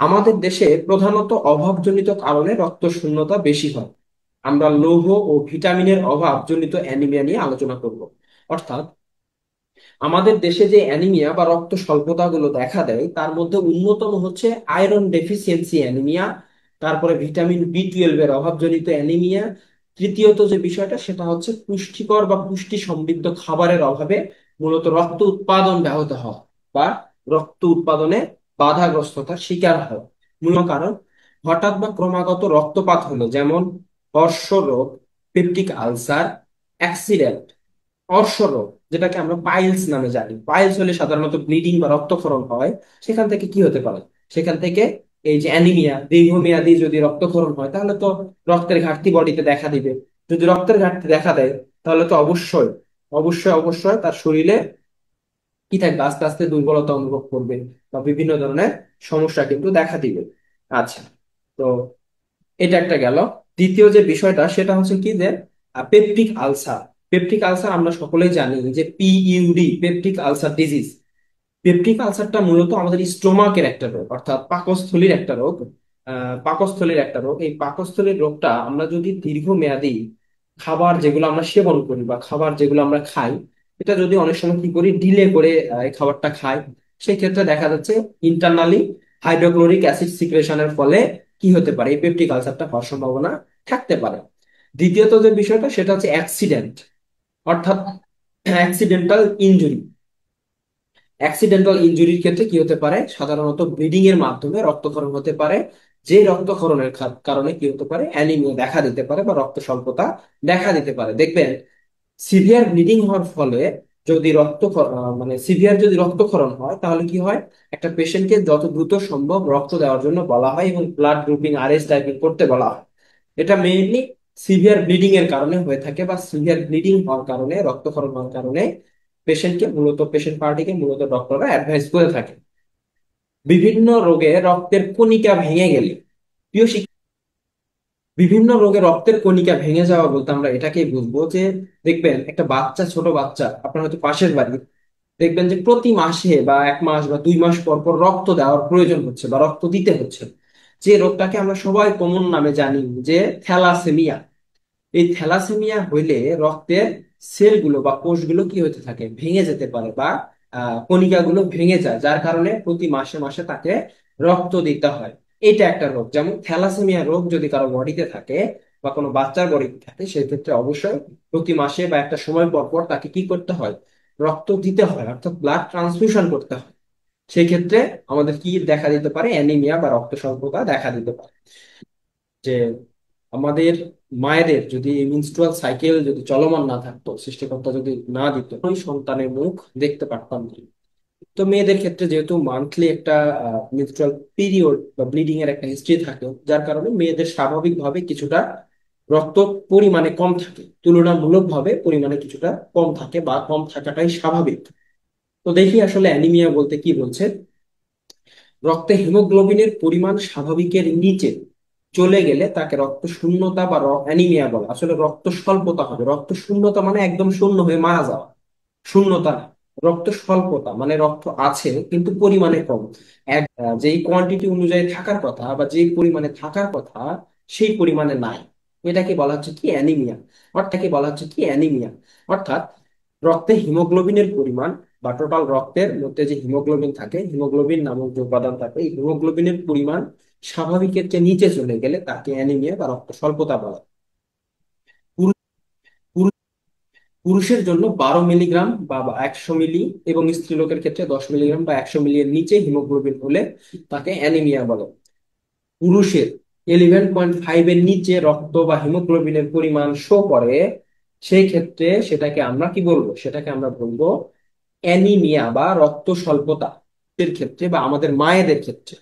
আমাদের দেশে প্রধানত অভাবজনিত কারণে রক্ত শূন্যতা বেশি হয়। আমরা লৌহ ও ভিটামিনের অভাবজনিত অ্যানিমিয়া নিয়ে আলোচনা করব। অর্থাৎ আমাদের দেশে যে অ্যানিমিয়া বা রক্ত স্বল্পতা গুলো দেখা দেয় তার মধ্যে অন্যতম হচ্ছে আয়রন ডেফিসিয়েন্সি অ্যানিমিয়া, তারপরে ভিটামিন বি 12 এর অভাবজনিত অ্যানিমিয়া। তৃতীয়ত যে বিষয়টা সেটা হচ্ছে পুষ্টিকর বা পুষ্টি সমৃদ্ধ খাবারের অভাবে মূলত রক্ত উৎপাদন ব্যাহত হওয়া বা রক্ত উৎপাদনে বাধাগ্রস্ততার শিকার হয়। মূল কারণ হঠাৎ বা ক্রমাগত রক্তপাত হলো, যেমন অর্শরোগ, পেপটিক আলসার, অ্যাক্সিডেন্ট। অর্শরোগ, যেটাকে আমরা পাইলস নামে জানি, পাইলস হলে সাধারণত ব্লিডিং বা রক্তক্ষরণ হয়। সেখান থেকে কি হতে পারে? সেখান থেকে এই যে অ্যানিমিয়া, দীর্ঘমেয়াদী যদি রক্তক্ষরণ হয় তাহলে তো রক্তের ঘাটতি বডিতে দেখা দিবে। যদি রক্তের ঘাটতি দেখা দেয় তাহলে তো অবশ্যই অবশ্যই অবশ্যই তার শরীরে কি থাকবে, আস্তে আস্তে দুর্বলতা অনুভব করবে বা বিভিন্ন ধরনের সমস্যা কিন্তু দেখা দিবে। আচ্ছা, তো এটা একটা গেল। দ্বিতীয় যে বিষয়টা সেটা হচ্ছে কি যে পেপটিক আলসার। পেপটিক আলসার আমরা সকলেই জানি যে PUD, peptic ulcer disease. Peptic আলসারটা মূলত আমাদের স্টোমাকের একটা রোগ, অর্থাৎ পাকস্থলীর একটা রোগ। পাকস্থলীর একটা রোগ। এই পাকস্থলীর রোগটা আমরা যদি দীর্ঘমেয়াদী খাবার যেগুলো আমরা সেবন করি বা খাবার যেগুলো আমরা খাই, এটা যদি অনেক সময় কি করি, ডিলে করে এই খাবারটা খাই, সেই ক্ষেত্রে দেখা যাচ্ছে ইন্টারনালি হাইড্রোক্লোরিক অ্যাসিড সিক্রেশনের ফলে কি হতে পারে, এই পেপটিক আলসারটা হওয়ার সম্ভাবনা থাকতে পারে। দ্বিতীয়ত যে বিষয়টা সেটা হচ্ছে অ্যাক্সিডেন্ট, অর্থাৎ অ্যাক্সিডেন্টাল ইনজুরি। অ্যাক্সিডেন্টাল ইনজুরির ক্ষেত্রে কি হতে পারে, সাধারণত ব্লিডিং এর মাধ্যমে রক্তক্ষরণ হতে পারে। যে রক্তক্ষরণের কারণে কি হতে পারে, অ্যানিমিয়া দেখা দিতে পারে বা রক্ত স্বল্পতা দেখা দিতে পারে। দেখবেন সিভিয়ার ব্লিডিং হওয়ার ফলে যদি মানে সিভিয়ার যদি রক্তক্ষরণ হয় তাহলে কি হয়, একটা পেশেন্টকে যত দ্রুত সম্ভব রক্ত দেওয়ার জন্য বলা হয় এবং ব্লাড গ্রুপিং আরএস টাইপিং করতে বলা হয়। এটা মেইনলি সিভিয়ার ব্লিডিং এর কারণে হয়ে থাকে বা সিভিয়ার ব্লিডিং হওয়ার কারণে, রক্তক্ষরণ হওয়ার কারণে পেশেন্ট পার্টিকে মূলত ডক্টররা অ্যাডভাইস করে থাকে। বিভিন্ন রোগে রক্তের কণিকা ভেঙে গেলে, প্রিয় বিভিন্ন রোগে রক্তের কণিকা ভেঙে যাওয়া বলতে আমরা এটাকেই বুঝবো যে দেখবেন একটা বাচ্চা, ছোট বাচ্চা আপনার হয়তো পাশের বাড়ি, দেখবেন যে প্রতি মাসে বা 1 মাস বা 2 মাস পর পর রক্ত দেওয়ার প্রয়োজন হচ্ছে বা রক্ত দিতে হচ্ছে। যে রোগটাকে আমরা সবাই কমন নামে জানি যে থ্যালাসেমিয়া। এই থ্যালাসেমিয়া হইলে রক্তের সেলগুলো বা কোষগুলো কি হতে থাকে, ভেঙে যেতে পারে বা কণিকাগুলো ভেঙে যায়, যার কারণে প্রতি মাসে মাসে তাকে রক্ত দিতে হয়। এটা একটা রোগ। যেমন থ্যালাসেমিয়া রোগ যদি কারো বডিতে থাকে বা কোনো বাচ্চার বডিতে থাকে, সেক্ষেত্রে অবশ্যই প্রতি মাসে বা একটা সময় পর পর তাকে কি করতে হয়, রক্ত দিতে হয়, অর্থাৎ ব্লাড ট্রান্সফিউশন করতে হয়। সেই ক্ষেত্রে আমাদের কি দেখা দিতে পারে, অ্যানিমিয়া বা রক্ত স্বল্পতা দেখা দিতে পারে। যে আমাদের মায়েদের যদি মিনস্ট্রুয়াল সাইকেল যদি চলমান না থাকতো, সৃষ্টিকর্তা যদি না দিত, ওই সন্তানের মুখ দেখতে পারতাম না। তো মেয়েদের ক্ষেত্রে যেহেতু মান্থলি একটা মিনস্ট্রুয়াল পিরিয়ড বা ব্লিডিং এর একটা হিস্ট্রি থাকে, যার কারণে মেয়েদের স্বাভাবিকভাবে কিছুটা রক্ত পরিমাণে কম থাকে, তুলনামূলকভাবে পরিমাণে কিছুটা কম থাকে বা কম থাকাটাই স্বাভাবিক। তো দেখি আসলে অ্যানিমিয়া বলতে কি বলছে। রক্তে হিমোগ্লোবিনের পরিমাণ স্বাভাবিকের নিচে চলে গেলে তাকে রক্ত শূন্যতা বা অ্যানিমিয়া বলে। আসলে রক্ত স্বল্পতা হবে, রক্ত শূন্যতা মানে একদম শূন্য হয়ে মারা যাওয়া, শূন্যতা না। রক্ত স্বল্পতা মানে রক্ত আছে কিন্তু পরিমাণে কম। যেই কোয়ান্টিটি অনুযায়ী থাকার কথা বা যেই পরিমাণে থাকার কথা সেই পরিমাণে নাই। এটাকে বলা হচ্ছে কি, অ্যানিমিয়া। অর্থাৎ রক্তে হিমোগ্লোবিনের পরিমাণ বা টোটাল রক্তের মধ্যে যে হিমোগ্লোবিন থাকে, হিমোগ্লোবিন নামক যে উপাদান থাকে, এই হিমোগ্লোবিনের পরিমাণ স্বাভাবিকের চেয়ে নিচে চলে গেলে তাকে অ্যানিমিয়া বা রক্ত স্বল্পতা বলা হয়। পুরুষ পুরুষের জন্য 12 মিলিগ্রাম বা 100 মিলি এবং স্ত্রীলোকের ক্ষেত্রে 10 মিলিগ্রাম বা 100 মিলি এর নিচে হিমোগ্লোবিন হলে তাকে অ্যানিমিয়া বলে। পুরুষের 11.5 এর নিচে রক্ত বা হিমোগ্লোবিনের পরিমাণ শো করে, সেই ক্ষেত্রে সেটাকে আমরা কি বলবো, সেটাকে আমরা বলবো অ্যানিমিয়া বা রক্ত স্বল্পতা। এর ক্ষেত্রে বা আমাদের মায়েদের ক্ষেত্রে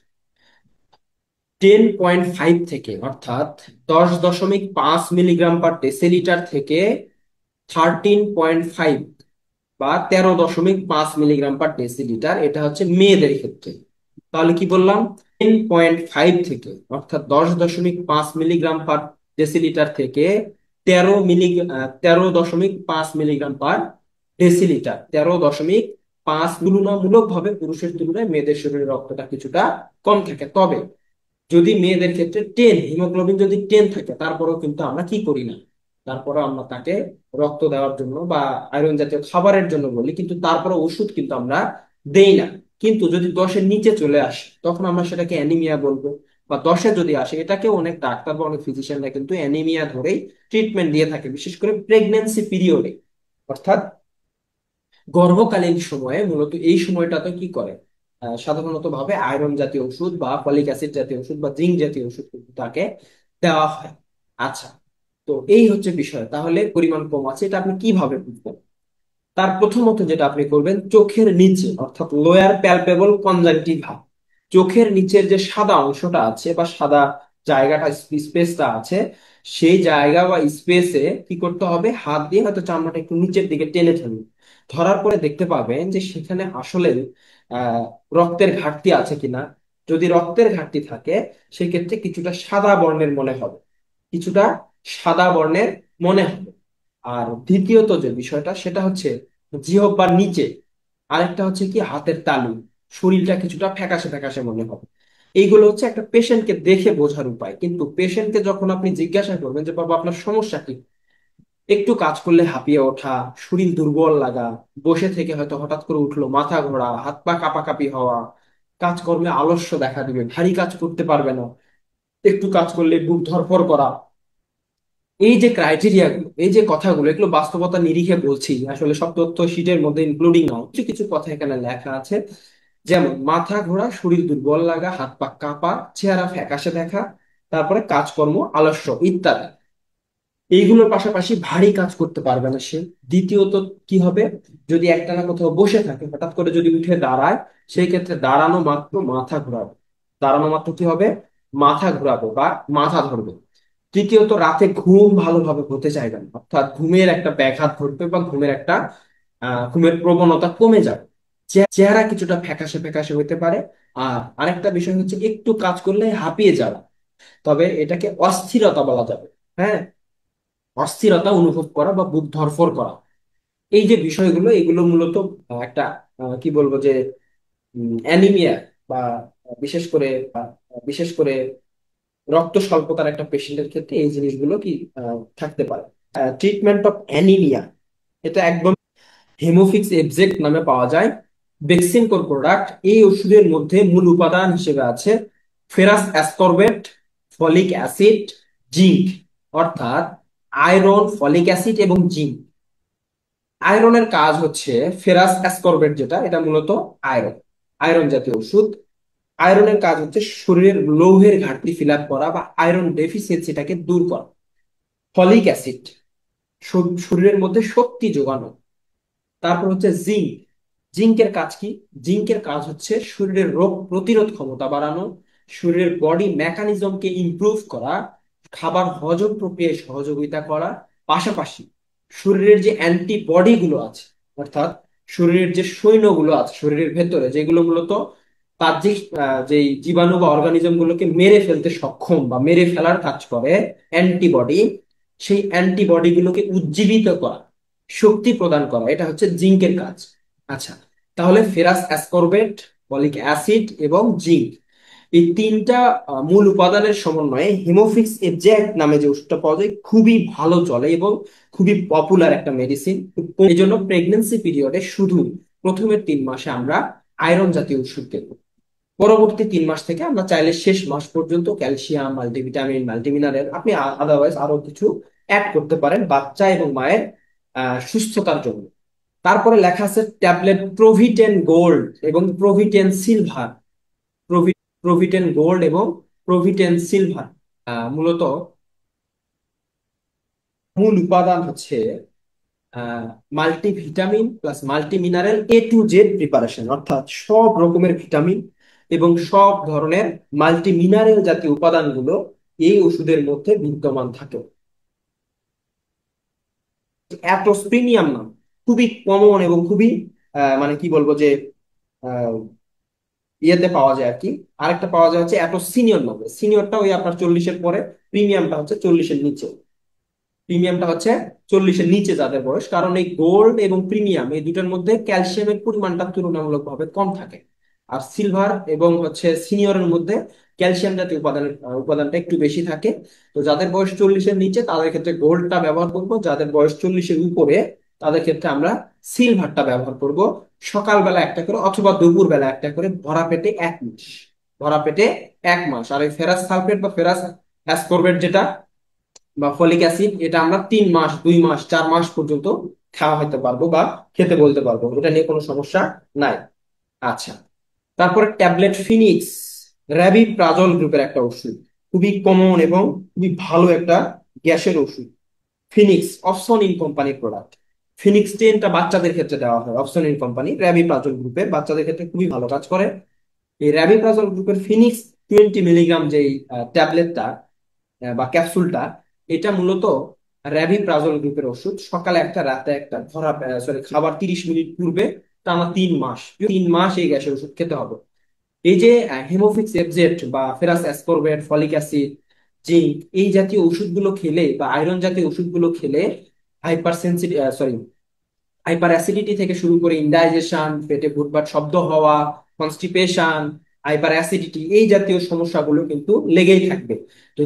10.5 থেকে, অর্থাৎ 10.5 মিলিগ্রাম পার ডেসিলিটার থেকে 13.5 বা 13.5 মিলিগ্রাম পার ডেসিলিটার, এটা হচ্ছে মেয়েদের ক্ষেত্রে। তাহলে কি বললাম, 10.5 থেকে অর্থাৎ 10.5 মিলিগ্রাম পার ডেসিলিটার থেকে 13 দশমিক পাঁচ মিলিগ্রাম পার ডেসিলিটার, 13.5 তুলনামূলক ভাবে পুরুষের তুলনায় মেয়েদের শরীরে রক্তটা কিছুটা কম থাকে। তবে যদি মেয়েদের ক্ষেত্রে 10 হিমোগ্লোবিন যদি 10 থাকে, তারপরেও কিন্তু আমরা কি করি না, তারপরে আমরা তাকে রক্ত দেওয়ার জন্য বা আয়রন জাতীয় খাবারের জন্য বলি, কিন্তু তারপরে ওষুধ কিন্তু আমরা দেই না। কিন্তু যদি 10-এর নিচে চলে আসে তখন আমরা সেটাকে অ্যানিমিয়া বলবো। বা 10-এ যদি আসে, এটাকে অনেক ডাক্তার বা অনেক ফিজিশিয়ানরা কিন্তু অ্যানিমিয়া ধরেই ট্রিটমেন্ট দিয়ে থাকে, বিশেষ করে প্রেগন্যান্সি পিরিয়ডে। অর্থাৎ গর্ভকালীন সময়ে মূলত এই সময়টাতে কি করে, সাধারণত ভাবে আয়রন জাতীয় ওষুধ বা ফলিক অ্যাসিড জাতীয় ওষুধ বা জিঙ্ক জাতীয় ওষুধ কিন্তু তাকে দেওয়া হয়। আচ্ছা, তো এই হচ্ছে বিষয়। তাহলে পরিমাণ কম আছে এটা আপনি কিভাবে বুঝবেন? তার প্রথমত যেটা আপনি করবেন, চোখের নিচে অর্থাৎ লোয়ার প্যালপেবল কনজাংটিভা, চোখের নিচের যে সাদা অংশটা আছে বা সাদা জায়গাটা, স্পেসটা আছে, সেই জায়গা বা স্পেসে কি করতে হবে, হাত দিয়ে হয়তো চামড়াটা একটু নিচের দিকে টেনে ধরুন। ধরার পরে দেখতে পাবেন যে সেখানে আসলে আহ রক্তের ঘাটতি আছে কিনা। যদি রক্তের ঘাটতি থাকে, সেক্ষেত্রে কিছুটা সাদা বর্ণের মনে হবে, কিছুটা সাদা বর্ণের মনে হবে। আর দ্বিতীয়ত যে বিষয়টা সেটা হচ্ছে জিহ্বার নিচে আরেকটা হচ্ছে কি, হাতের তালু, শরীরটা কিছুটা ফ্যাকাশে ফ্যাকাশে মনে হবে। এইগুলো হচ্ছে একটা পেশেন্টকে দেখে বোঝার উপায়। কিন্তু পেশেন্টকে যখন আপনি জিজ্ঞাসা করবেন যে বাবা আপনার সমস্যা কি, একটু কাজ করলে হাঁপিয়ে ওঠা, শরীর দুর্বল লাগা, বসে থেকে হয়তো হঠাৎ করে উঠলো মাথা ঘোরা, হাত পা কাঁপাকাঁপি হওয়া, কাজকর্মে আলস্য দেখা দিবে, ভারী কাজ করতে পারবে না, একটু কাজ করলে বুক ধড়ফড় করা, এই যে ক্রাইটেরিয়া গুলো, এই যে কথাগুলো, এগুলো বাস্তবতা নিরিখে বলছি, আসলে সব তথ্য শীটের মধ্যে ইনক্লুডিং নয়, কিছু কিছু কথা এখানে লেখা আছে। যেমন মাথা ঘোরা, শরীর দুর্বল লাগা, হাত পা কাঁপা, চেহারা ফ্যাকাশে দেখা, তারপরে কাজকর্ম আলস্য ইত্যাদি। এইগুলোর পাশাপাশি ভারী কাজ করতে পারবে না সে। দ্বিতীয়ত কি হবে, যদি একটানা কোথাও বসে থাকে, হঠাৎ করে যদি উঠে দাঁড়ায়, সেই ক্ষেত্রে দাঁড়ানো মাত্র মাথা ঘোরাবে, দাঁড়ানো মাত্র কি হবে, মাথা ঘোরাবে বা মাথা ধরবে। তৃতীয়ত রাতে ঘুম ভালোভাবে হতে চাইবে না, অর্থাৎ ঘুমের একটা ব্যাঘাত ঘটবে বা ঘুমের একটা ঘুমের প্রবণতা কমে যাবে। চেহারা কিছুটা ফ্যাকাশে ফ্যাকাশে হতে পারে। আর আরেকটা বিষয় হচ্ছে একটু কাজ করলে হাঁপিয়ে যাওয়া, তবে এটাকে অস্থিরতা বলা যাবে। হ্যাঁ, অস্থিরতা অনুভব করা বা বুক ধড়ফড় করা, এই যে বিষয়গুলো, এগুলো মূলত একটা কি বলবো যে অ্যানিমিয়া বা বিশেষ করে আহ, বিশেষ করে রক্ত স্বল্পতার একটা পেশেন্টের ক্ষেত্রে এই জিনিসগুলো কি থাকতে পারে। ট্রিটমেন্ট অফ অ্যানিমিয়া, এটা একদম হেমোফিক্স এবজেক্ট নামে পাওয়া যায়, বেক্সিমকোর প্রোডাক্ট। এই ওষুধের মধ্যে মূল উপাদান হিসেবে আছে ferrous ascorbate, folic acid, zinc. অর্থাৎ আয়রন, ফলিক অ্যাসিড এবং জিঙ্ক। আয়রনের কাজ হচ্ছে ফেরাস অ্যাসকর্বেট, যেটা এটা মূলত আয়রন, আয়রন জাতীয় ওষুধ। আয়রনের কাজ হচ্ছে শরীরের লৌহের ঘাটতি ফিল আপ করা বা আয়রন ডেফিসিয়েন্সিটাকে দূর করা। ফলিক অ্যাসিড শরীরের মধ্যে শক্তি যোগানো। তারপর হচ্ছে জিঙ্ক। জিঙ্কের কাজ কি, জিঙ্কের কাজ হচ্ছে শরীরের রোগ প্রতিরোধ ক্ষমতা বাড়ানো, শরীরের বডি মেকানিজমকে ইমপ্রুভ করা, খাবার হজম প্রক্রিয়ায় সহযোগিতা করা। পাশাপাশি শরীরের যে অ্যান্টিবডি গুলো আছে, অর্থাৎ শরীরের যে সৈন্যগুলো আছে শরীরের ভেতরে, যেগুলো মূলত তার যে যেই জীবাণু বা অর্গানিজম গুলোকে মেরে ফেলতে সক্ষম বা মেরে ফেলার কাজ করে অ্যান্টিবডি, সেই অ্যান্টিবডি গুলোকে উজ্জীবিত করা, শক্তি প্রদান করা, এটা হচ্ছে জিঙ্কের কাজ। আচ্ছা, তাহলে ফেরাস অ্যাসকর্বেট, ফলিক অ্যাসিড এবং জিঙ্ক, এই তিনটা মূল উপাদানের সমন্বয়ে হিমোফিক্স এফজেক্ট নামে যে ওষুধটা পাওয়া যায় খুবই ভালো চলে এবং খুবই পপুলার একটা মেডিসিন। এই জন্য প্রেগনেন্সি পিরিয়ডে শুধু প্রথমের 3 মাসে আমরা আয়রন জাতীয় ওষুধ দেব। পরবর্তী 3 মাস থেকে আমরা চাইলে শেষ মাস পর্যন্ত ক্যালসিয়াম, মাল্টিভিটামিন, মাল্টিমিনারেল, আপনি আদারওয়াইজ আরো কিছু অ্যাড করতে পারেন বাচ্চা এবং মায়ের সুস্থতার জন্য। তারপরে লেখা আছে ট্যাবলেট প্রোভিটেন গোল্ড এবং প্রোভিটেন সিলভার। প্রোভিটেন গোল্ড এবং প্রোভিটেন সিলভার মূলত মূল উপাদান হচ্ছে multivitamin plus multimineral A to Z preparation, অর্থাৎ সব রকমের ভিটামিন এবং সব ধরনের মাল্টিমিনারেল জাতীয় উপাদানগুলো এই ওষুধের মধ্যে বিদ্যমান থাকে। অ্যাটস প্রিমিয়াম নাম, খুবই কমন এবং খুবই মানে কি বলবো যে আহ, ইয়েতে পাওয়া যায় আর কি। আরেকটা পাওয়া যায় হচ্ছে অ্যাটস সিনিয়র নামে, সিনিয়রটা ওই আপনার 40-এর পরে, প্রিমিয়ামটা হচ্ছে 40-এর নিচে। প্রিমিয়ামটা হচ্ছে 40-এর নিচে যাদের বয়স, কারণ এই গোল্ড এবং প্রিমিয়াম এই দুটোর মধ্যে ক্যালসিয়ামের পরিমাণটা তুলনামূলকভাবে কম থাকে। আর সিলভার এবং হচ্ছে সিনিয়রের মধ্যে ক্যালসিয়াম জাতীয় উপাদানটা একটু বেশি থাকে। তো যাদের বয়স 40-এর নিচে তাদের ক্ষেত্রে গোল্ডটা ব্যবহার করব, যাদের বয়স 40-এর উপরে তাদের ক্ষেত্রে আমরা সিলভারটা ব্যবহার করব। সকালবেলা একটা করে অথবা দুপুর বেলা একটা করে, ভরা পেটে 1 মাস। ভরা পেটে 1 মাস। আর এই ফেরাস সালফেট বা ফেরাস অ্যাসকর্বেট যেটা বা ফলিক অ্যাসিড, এটা আমরা 3 মাস, 2 মাস, 4 মাস পর্যন্ত খাওয়া হইতে পারবো বা খেতে বলতে পারবো, এটা নিয়ে কোনো সমস্যা নাই। আচ্ছা, তারপরে ট্যাবলেট ফিনিক্স, র্যাবিপ্রাজল গ্রুপের একটা ওষুধ, খুবই কমন এবং খুবই ভালো একটা গ্যাসের ওষুধ। ফিনিক্স অপসনিন কোম্পানির প্রোডাক্ট। ফিনিক্স 10টা বাচ্চাদের ক্ষেত্রে দেওয়া হয়, অপসনিন কোম্পানি র্যাবিপ্রাজল গ্রুপের, বাচ্চাদের ক্ষেত্রে খুবই ভালো কাজ করে। এই র্যাবিপ্রাজল গ্রুপের ফিনিক্স 20 মিলিগ্রাম যেই ট্যাবলেটটা বা ক্যাপসুলটা, এটা মূলত র্যাবিপ্রাজল গ্রুপের ওষুধ। সকালে একটা, রাতে একটা, ধরা সরি খাবার 30 মিনিট পূর্বে, টানা 3 মাস, 3 মাস এই গ্যাসের ওষুধ খেতে হবে। এই যে হেমোফিক্স এফজেড বা ferrous ascorbate, folic acid, zinc, এই জাতীয় ওষুধগুলো খেলে বা আয়রন জাতীয় ওষুধগুলো খেলে hyper sensitive sorry hyper acidity থেকে শুরু করে ইনডাইজেশন, পেটে ভুটভাট শব্দ হওয়া, কনস্টিপেশন, হাইপার অ্যাসিডিটি, এই জাতীয় সমস্যাগুলো কিন্তু লেগেই থাকবে। তো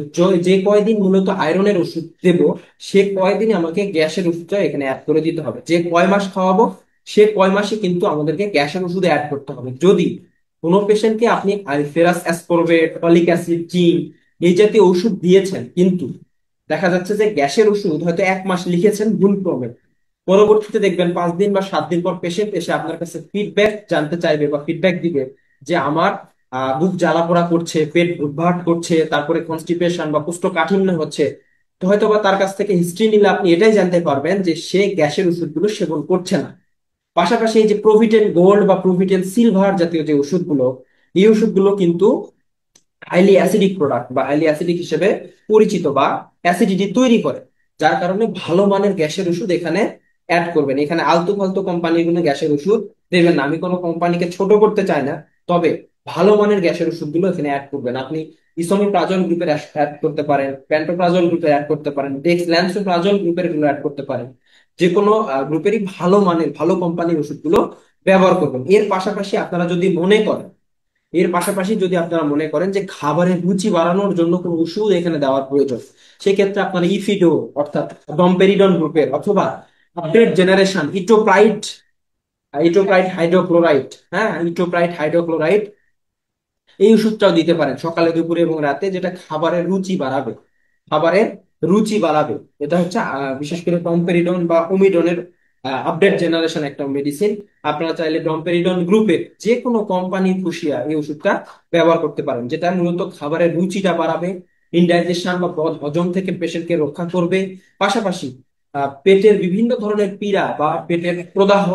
যে কয়দিন মূলত আয়রনের ওষুধ দেব, সে কয়দিন আমাকে গ্যাসের ওষুধটা এখানে অ্যাড করে দিতে হবে। যে কয় মাস খাওয়াবো সে কয় মাসে কিন্তু আমাদেরকে গ্যাসের ওষুধ অ্যাড করতে হবে। যদি কোনো পেশেন্টকে আপনি ferrous ascorbate, folic acid, zinc এই জাতীয় ওষুধ দিয়েছেন, কিন্তু দেখা যাচ্ছে যে গ্যাসের ওষুধ হয়তো 1 মাস লিখেছেন ভুল ক্রমে, পরবর্তীতে দেখবেন 5 দিন বা 7 দিন পর পেশেন্ট এসে আপনার কাছে ফিডব্যাক জানতে চাইবে বা ফিডব্যাক দিবে যে আমার বুক জ্বালা পোড়া করছে, পেট উদ্ভাট করছে, তারপরে কনস্টিপেশন বা কোষ্ঠকাঠিন্য হচ্ছে। তো হয়তো বা তার কাছ থেকে হিস্ট্রি নিলে আপনি এটাই জানতে পারবেন যে সে গ্যাসের ওষুধগুলো সেবন করছে না। পাশাপাশি এই যে প্রোভিটেন গোল্ড বা প্রোভিটেন সিলভার জাতীয় যে ওষুধগুলো, এই ওষুধগুলো কিন্তু হাইলি অ্যাসিডিক প্রোডাক্ট বা হাইলি অ্যাসিডিক হিসেবে পরিচিত বা অ্যাসিডিটি তৈরি করে। যার কারণে ভালো মানের গ্যাসের ওষুধ এখানে অ্যাড করবেন। এখানে আলতু ফালতু কোম্পানির কোনো গ্যাসের ওষুধ দেবেন না। আমি কোনো কোম্পানিকে ছোট করতে চাই না, তবে ভালো মানের গ্যাসের ওষুধগুলো এখানে অ্যাড করবেন। আপনি ইসোমিপ্রাজল গ্রুপের অ্যাড করতে পারেন, প্যান্টোপ্রাজল গ্রুপের অ্যাড করতে পারেন, ডেক্সল্যান্সোপ্রাজল গ্রুপের গুলো অ্যাড করতে পারেন। যে কোনো গ্রুপেরই ভালো মানের ভালো কোম্পানির ওষুধগুলো ব্যবহার করবেন। এর পাশাপাশি যদি আপনারা মনে করেন যে খাবারের রুচি বাড়ানোর জন্য কোনো ওষুধ এখানে দেওয়ার প্রয়োজন, সেক্ষেত্রে আপনারা ইফিডো অর্থাৎ ডমপেরিডন গ্রুপের অথবা আপডেট জেনারেশন ইটোপ্রাইট, ইটোপ্রাইট হাইড্রোক্লোরাইড, হ্যাঁ ইটোপ্রাইট হাইড্রোক্লোরাইড, এই ওষুধটাও দিতে পারেন সকালে, দুপুরে এবং রাতে, যেটা খাবারের রুচি বাড়াবে। খাবারের রুচি বাড়াবে। এটা হচ্ছে বিশেষ করে ডমপেরিডন বা ওমিডনের আপডেট জেনারেশন একটা মেডিসিন। আপনারা চাইলে ডমপেরিডন গ্রুপের যে কোনো কোম্পানির খুশিয়া এই ওষুধটা ব্যবহার করতে পারেন, যেটা মূলত খাবারের রুচিটা বাড়াবে, ইনডাইজেশন বা বদ হজম থেকে পেশেন্টকে রক্ষা করবে। পাশাপাশি পেটের বিভিন্ন ধরনের পীড়া বা পেটের প্রদাহ,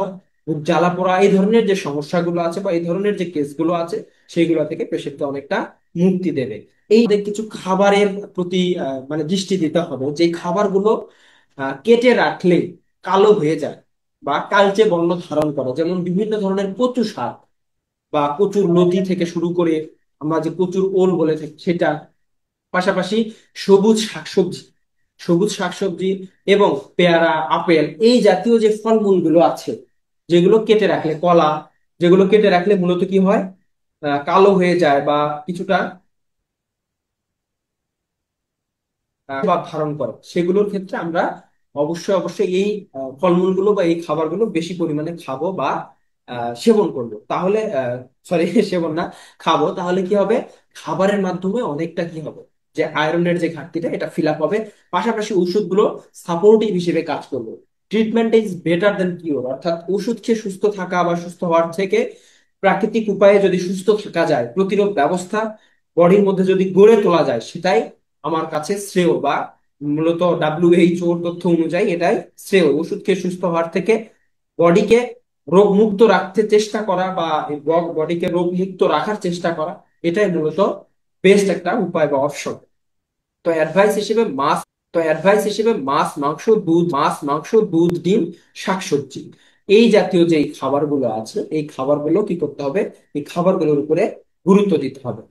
জ্বালা পোড়া, এই ধরনের যে সমস্যাগুলো আছে বা এই ধরনের যে কেসগুলো আছে, সেইগুলো থেকে পেশেন্টকে অনেকটা মুক্তি দেবে। এই যে কিছু খাবারের প্রতি মানে দৃষ্টি দিতে হবে, যে খাবারগুলো কেটে রাখলে কালো হয়ে যায় বা কালচে বর্ণ ধারণ করে, যেমন বিভিন্ন ধরনের কচু শাক বা কচুর লতি থেকে শুরু করে আমরা যে কচুর ওল বলে থাকি সেটা, পাশাপাশি সবুজ শাকসবজি, সবুজ শাকসবজি এবং পেয়ারা, আপেল, এই জাতীয় যে ফলমূলগুলো আছে, যেগুলো কেটে রাখলে, কলা, যেগুলো কেটে রাখলে মূলত কি হয়, কালো হয়ে যায় বা কিছুটা প্রভাব ধারণ করে, সেগুলোর ক্ষেত্রে আমরা অবশ্যই অবশ্যই এই ফলমূলগুলো বা এই খাবারগুলো বেশি পরিমাণে খাবো বা সেবন করব। তাহলে সরি সেবন না, খাবো, তাহলে কি হবে, খাবারের মাধ্যমে অনেকটা কি হবে, যে আয়রনের যে ঘাটতিটা এটা ফিল আপ হবে। পাশাপাশি ওষুধগুলো সাপোর্টিভ হিসেবে কাজ করবে। Treatment is better then cure, অর্থাৎ ওষুধ খেয়ে সুস্থ থাকা বা সুস্থ হওয়ার থেকে প্রাকৃতিক উপায়ে যদি সুস্থ থাকা যায়, প্রতিরোধ ব্যবস্থা বডির মধ্যে যদি গড়ে তোলা যায়, সেটাই আমার কাছে শ্রেয় বা মূলত WHO এর তথ্য অনুযায়ী এটাই শ্রেয়। ওষুধ খেয়ে সুস্থ হওয়ার থেকে বডিকে রোগ মুক্ত রাখতে চেষ্টা করা বা বডিকে রোগ মুক্ত রাখার চেষ্টা করা, এটাই মূলত বেস্ট একটা উপায় বা অপশন। তো অ্যাডভাইস হিসেবে মাছ মাছ, মাংস, দুধ, ডিম, শাকসবজি, এই জাতীয় যে খাবারগুলো আছে, এই খাবারগুলো কি করতে হবে, এই খাবারগুলোর উপরে গুরুত্ব দিতে হবে।